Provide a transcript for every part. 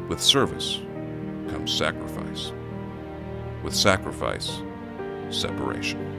With service comes sacrifice. With sacrifice, separation.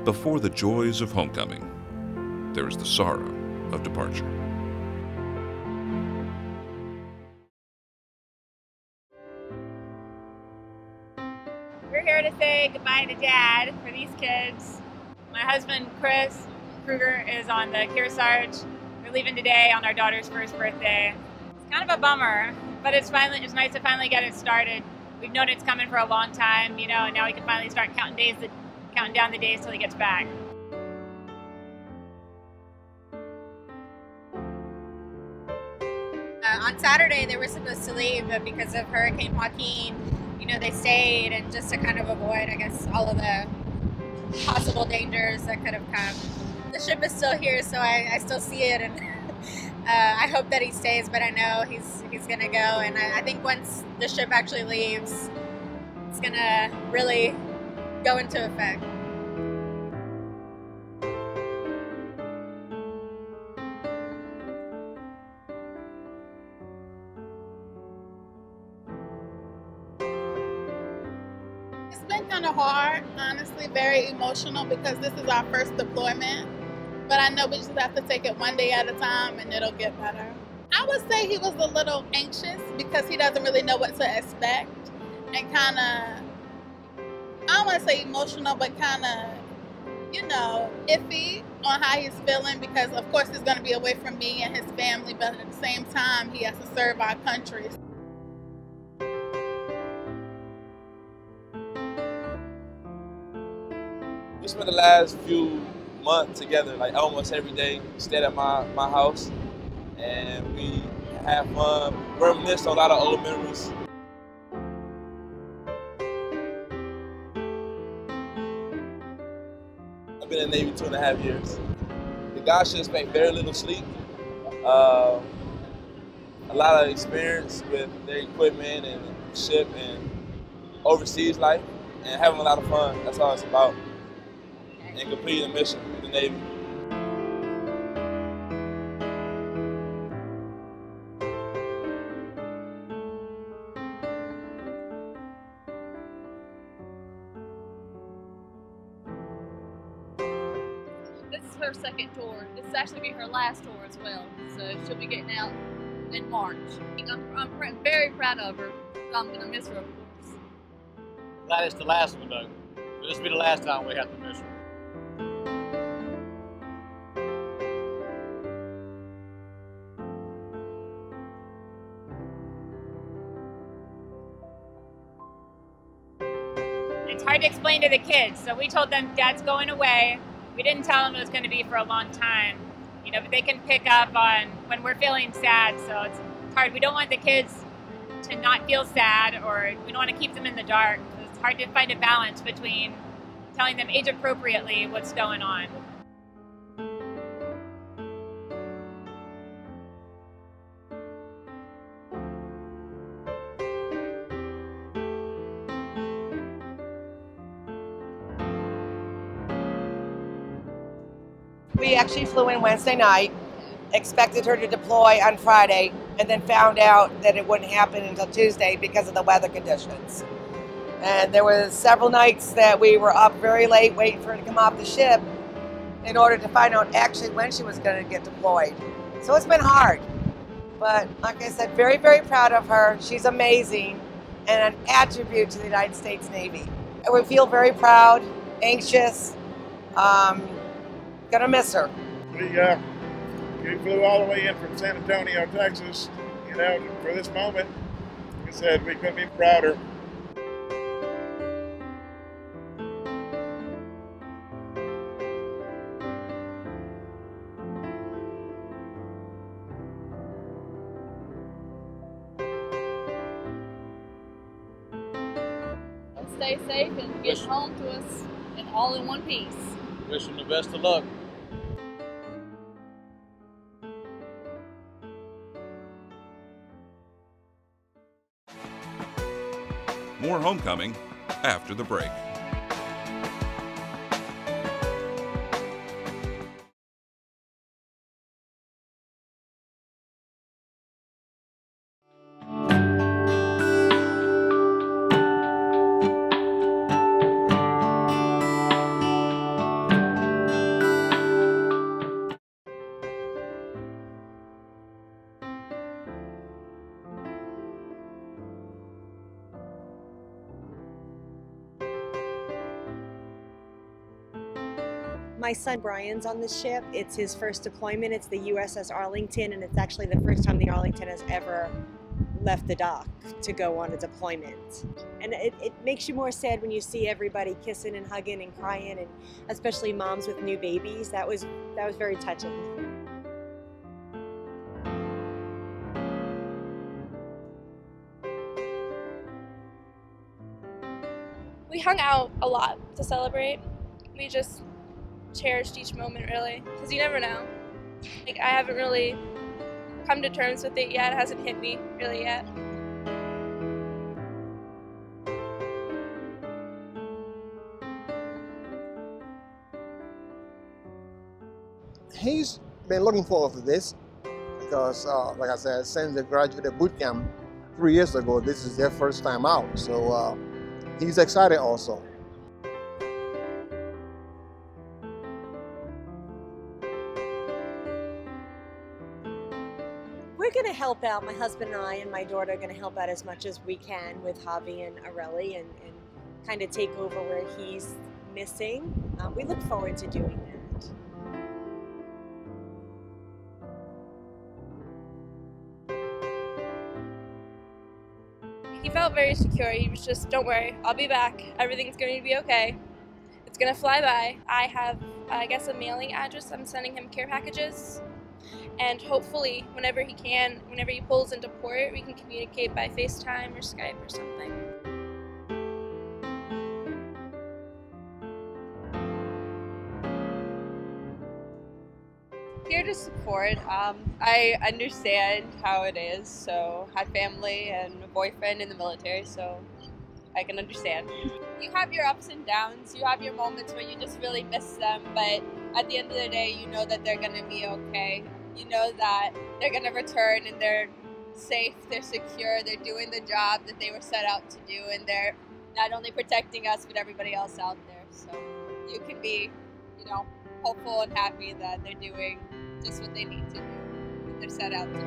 Before the joys of homecoming, there is the sorrow of departure. We're here to say goodbye to Dad for these kids. My husband, Chris Kruger, is on the Kearsarge. We're leaving today on our daughter's first birthday. It's kind of a bummer, but it's nice to finally get it started. We've known it's coming for a long time, and now we can finally start counting down the days till he gets back. On Saturday, they were supposed to leave, but because of Hurricane Joaquin, they stayed, and just to kind of avoid, I guess, all of the possible dangers that could have come. The ship is still here, so I still see it, and I hope that he stays, but I know he's going to go, and I think once the ship actually leaves, it's going to really go into effect. It's been kind of hard, honestly, very emotional because this is our first deployment. But I know we just have to take it one day at a time and it'll get better. I would say he was a little anxious because he doesn't really know what to expect and kind of, I don't want to say emotional, but kind of, iffy on how he's feeling because of course he's going to be away from me and his family, but at the same time he has to serve our country. We spent the last few months together, like almost every day. We stayed at my house, and we had fun, reminisced on a lot of old memories. I've been in the Navy 2.5 years. The guys should expect very little sleep, a lot of experience with their equipment and ship and overseas life, and having a lot of fun. That's all it's about. And completing a mission with the Navy. This is her second tour. This will actually be her last tour as well. So she'll be getting out in March. I'm very proud of her. I'm going to miss her, of course. Glad it's the last one, though. This will be the last time we have to miss her. It's hard to explain to the kids, so we told them Dad's going away. We didn't tell them it was going to be for a long time, but they can pick up on when we're feeling sad, so it's hard. We don't want the kids to not feel sad, or we don't want to keep them in the dark. It's hard to find a balance between telling them age appropriately what's going on. We actually flew in Wednesday night, expected her to deploy on Friday, and then found out that it wouldn't happen until Tuesday because of the weather conditions. And there were several nights that we were up very late waiting for her to come off the ship in order to find out actually when she was going to get deployed. So it's been hard. But like I said, very, very proud of her. She's amazing and an attribute to the United States Navy. And we feel very proud, anxious, gonna miss her. We flew all the way in from San Antonio, Texas, for this moment. Like I said, we couldn't be prouder. Stay safe and get home to us and all in one piece. Wish them the best of luck. More homecoming after the break. My son Brian's on the ship. It's his first deployment. It's the USS Arlington, and it's actually the first time the Arlington has ever left the dock to go on a deployment. And it makes you more sad when you see everybody kissing and hugging and crying, and especially moms with new babies. That was very touching. We hung out a lot to celebrate. We just cherished each moment, really, because you never know. Like, I haven't really come to terms with it yet. It hasn't hit me really yet. He's been looking forward to this because, like I said, since they graduated boot camp 3 years ago, this is their first time out. So he's excited also. We're going to help out. My husband and I and my daughter are going to help out as much as we can with Javi and Areli and kind of take over where he's missing. We look forward to doing that. He felt very secure. He was just, don't worry, I'll be back. Everything's going to be okay. It's going to fly by. I have, I guess, a mailing address. I'm sending him care packages. And hopefully, whenever he can, whenever he pulls into port, we can communicate by FaceTime or Skype or something. Here to support. I understand how it is, so had family and a boyfriend in the military, so I can understand. You have your ups and downs, you have your moments where you just really miss them, but at the end of the day, you know that they're going to be okay. You know that they're going to return and they're safe, they're secure, they're doing the job that they were set out to do, and they're not only protecting us, but everybody else out there. So you can be, you know, hopeful and happy that they're doing just what they need to do, what they're set out to do.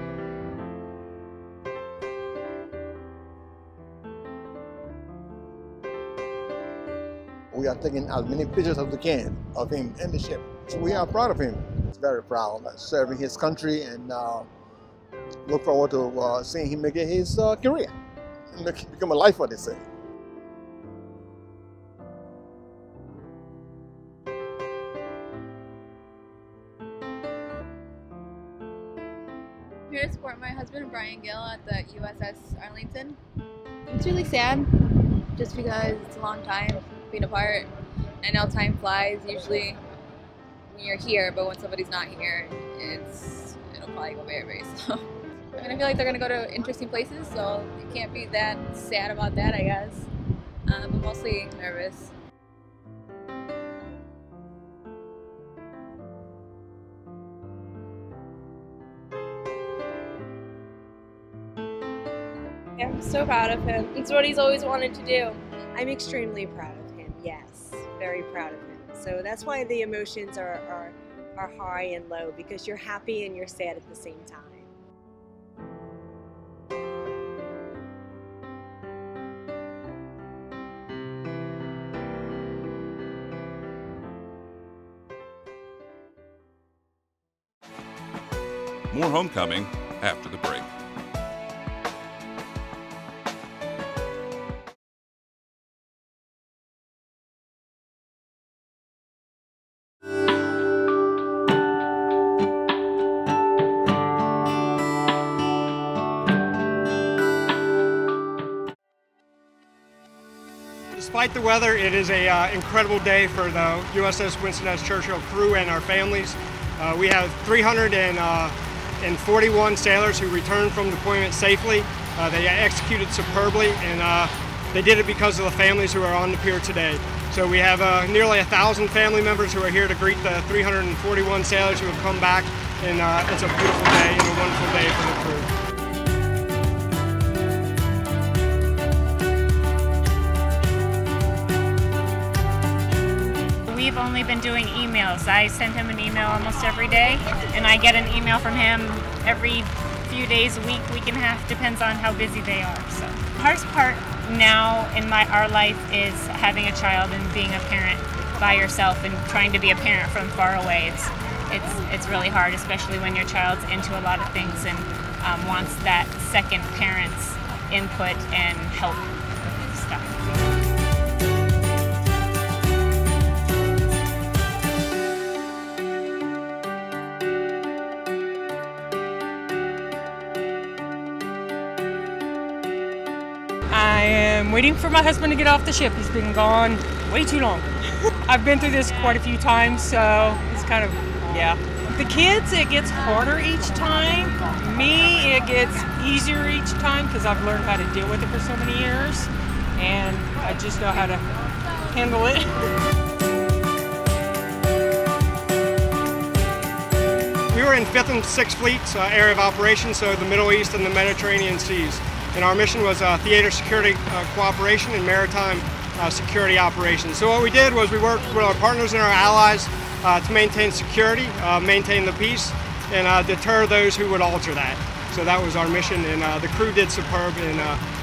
We are taking as many pictures as we can of him in the ship. So we are proud of him. He's very proud of serving his country, and look forward to seeing him make it his career and become a lifer, they say. I'm here to support my husband Brian Gill at the USS Arlington. It's really sad, just because it's a long time being apart. I know time flies usually when you're here, but when somebody's not here, it'll probably go very slow. And I feel like they're gonna go to interesting places, so you can't be that sad about that, I guess. But mostly nervous. Yeah, I'm so proud of him. It's what he's always wanted to do. I'm extremely proud of him, yes, very proud of him. So that's why the emotions are high and low, because you're happy and you're sad at the same time. More homecoming after the break. Despite the weather, it is an incredible day for the USS Winston S Churchill crew and our families. We have 341 sailors who returned from deployment safely. They executed superbly, and they did it because of the families who are on the pier today. So we have nearly 1,000 family members who are here to greet the 341 sailors who have come back, and it's a beautiful day and a wonderful day for the crew. We've only been doing emails. I send him an email almost every day, and I get an email from him every few days, a week, week and a half, depends on how busy they are. So the hardest part now in our life is having a child and being a parent. by yourself and trying to be a parent from far away. It's really hard, especially when your child's into a lot of things and wants that second parent's input and help with stuff. I am waiting for my husband to get off the ship. He's been gone way too long. I've been through this quite a few times, so it's kind of, yeah. The kids, it gets harder each time. Me, it gets easier each time because I've learned how to deal with it for so many years, and I just know how to handle it. We were in 5th and 6th Fleet's area of operation, so the Middle East and the Mediterranean Seas. And our mission was theater security cooperation and maritime security operations. So what we did was we worked with our partners and our allies to maintain security, maintain the peace, and deter those who would alter that. So that was our mission, and the crew did superb, and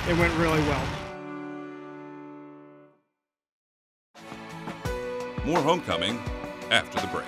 it went really well. More Homecoming after the break.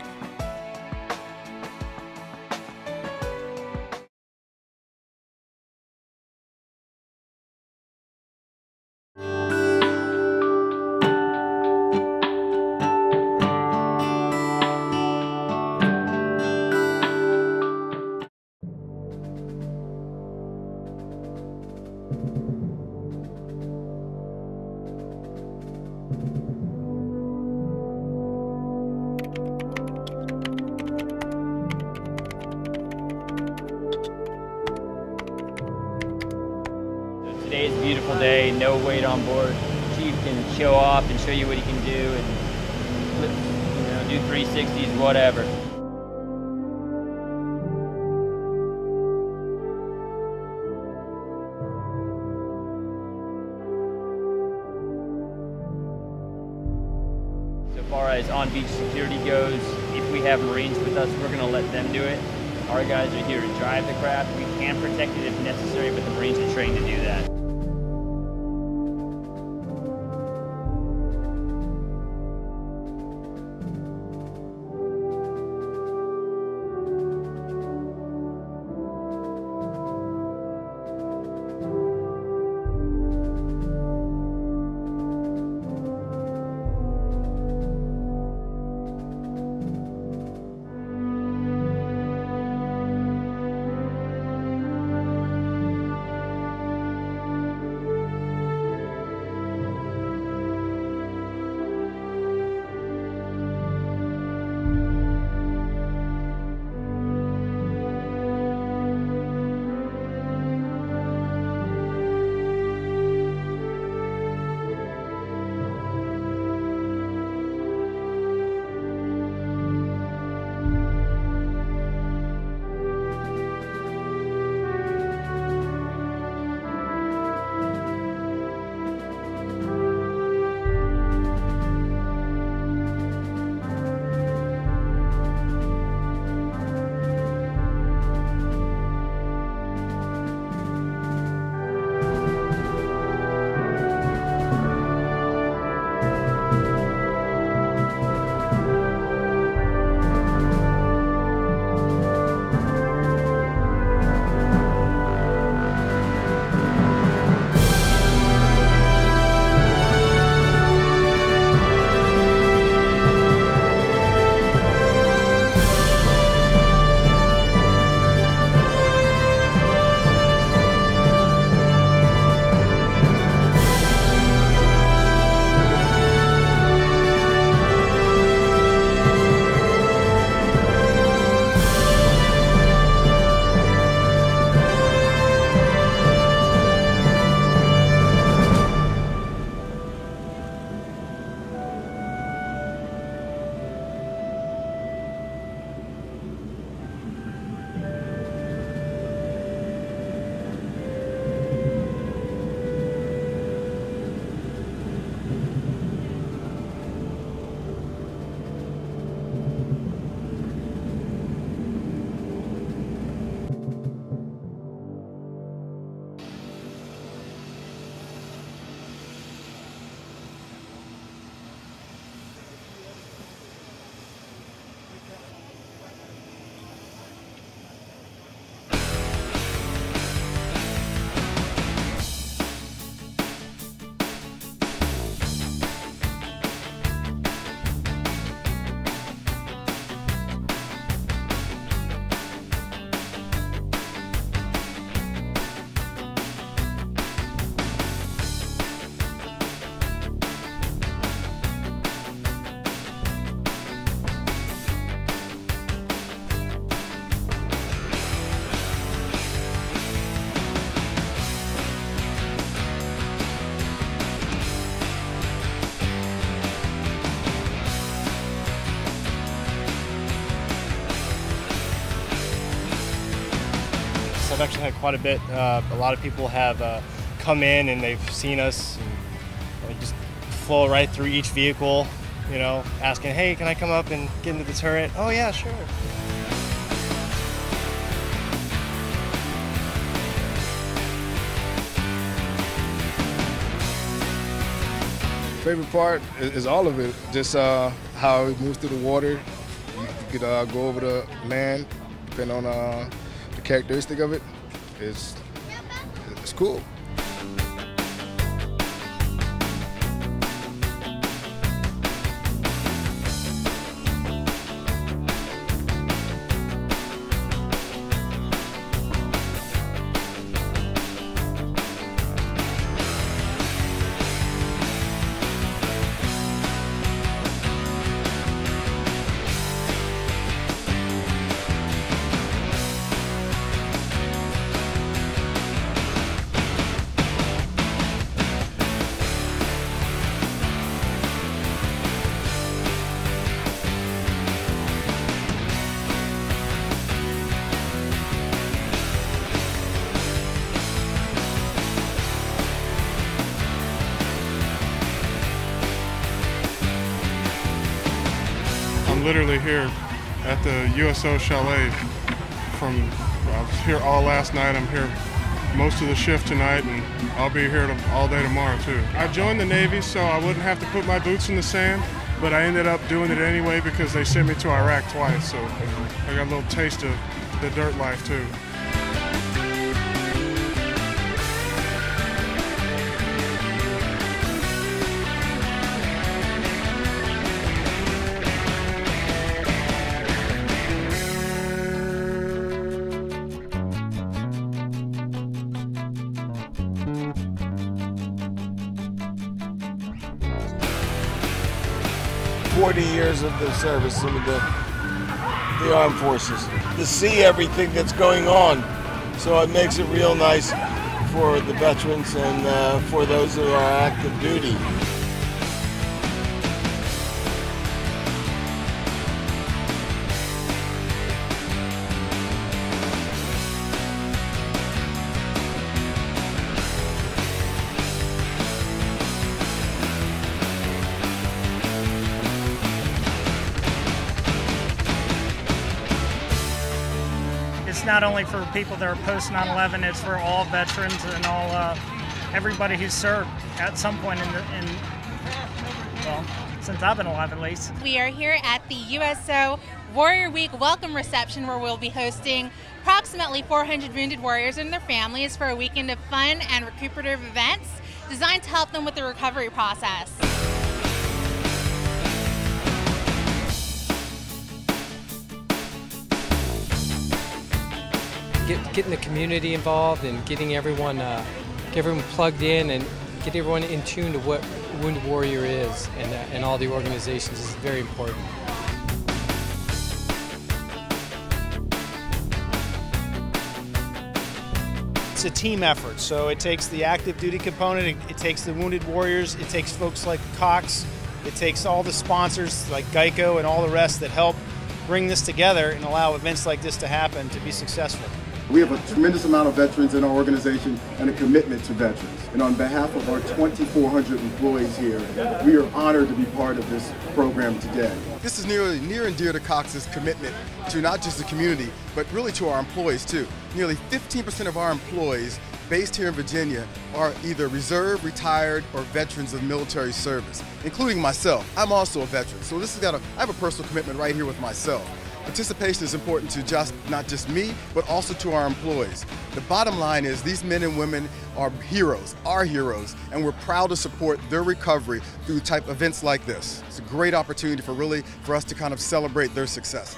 Today's a beautiful day, no weight on board. Chief can show off and show you what he can do and do 360s, whatever. So far as on-beach security goes, if we have Marines with us, we're going to let them do it. Our guys are here to drive the craft. We can protect it if necessary, but the Marines are trained to do that. I've actually had quite a bit. A lot of people have come in and they've seen us and just flow right through each vehicle, you know, asking, hey, can I come up and get into the turret? Oh yeah, sure. Favorite part is all of it. Just how it moves through the water. You could go over the land, depending on the characteristic of it. It's cool. Literally here at the USO Chalet. I was here all last night. I'm here most of the shift tonight, and I'll be here all day tomorrow too. I joined the Navy so I wouldn't have to put my boots in the sand, but I ended up doing it anyway because they sent me to Iraq twice, so I got a little taste of the dirt life too. Years of the service in the armed forces to see everything that's going on, so it makes it real nice for the veterans and for those who are active duty. Not only for people that are post 9/11, it's for all veterans and all everybody who's served at some point well, since I've been alive at least. We are here at the USO Warrior Week welcome reception, where we'll be hosting approximately 400 wounded warriors and their families for a weekend of fun and recuperative events designed to help them with the recovery process. Getting the community involved and getting everyone plugged in and get everyone in tune to what Wounded Warrior is and all the organizations is very important. It's a team effort, so it takes the active duty component, it takes the Wounded Warriors, it takes folks like Cox, it takes all the sponsors like Geico and all the rest that help bring this together and allow events like this to happen to be successful. We have a tremendous amount of veterans in our organization and a commitment to veterans. And on behalf of our 2,400 employees here, we are honored to be part of this program today. This is near and dear to Cox's commitment to not just the community, but really to our employees too. Nearly 15% of our employees based here in Virginia are either reserve, retired, or veterans of military service, including myself. I'm also a veteran, so I have a personal commitment right here with myself. Participation is important to not just me, but also to our employees. The bottom line is these men and women are heroes, our heroes, and we're proud to support their recovery through type events like this. It's a great opportunity for us to kind of celebrate their successes.